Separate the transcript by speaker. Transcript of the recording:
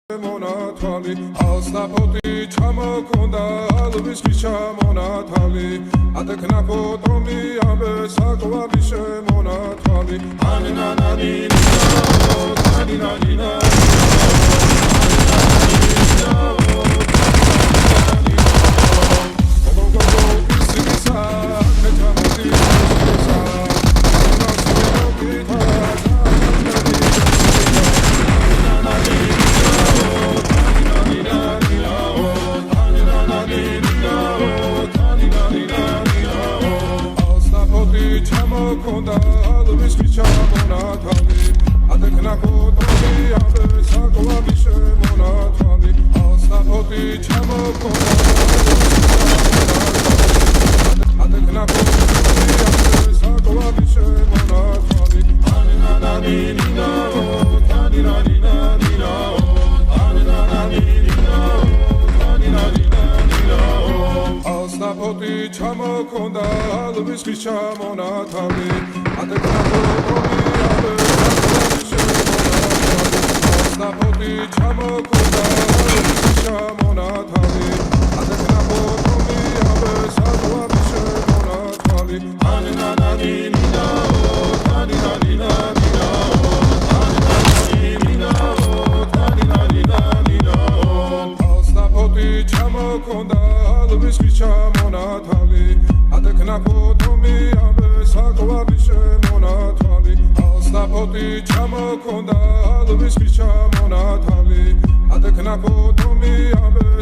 Speaker 1: მონათვალი ალსტაფოტი ჩამოქონდა ალვის ჩამონათვალი ატეკნა ფოტომი ამბე საკვაბი შემონათვალი ანინანანინა ანინანინა ჩამოქონდა ალვის ჩამონათვალი ატეკნა ფოტომი ამბე საკვაბი შემონათვალი ალსტაფოტი ჩამოქონდა ატეკნა ფოტომი ამბე საკვაბი შემონათვალი ანინანანინა ანინანინა ალსტაფოტი ჩამოქონდა ალვის ჩამონათვალი ატეკნა ფოტომი ამბე საკვაბი შემონათვალი ალსტაფოტი ჩამოქონდა ალვის ჩამონათვალი ატეკნა ფოტომი ამბე საკვაბი შემონათვალი ანინანანინა ანინანინა ალსტაფოტი ჩამოქონდა ალვის ჩამონათვალი ატეკნა ფოტომი ამბე საკვაბი შემონათვალი ალსტაფოტი ჩამოქონდა ალვის ჩამონათვალი ატეკნა ფოტომი ამბე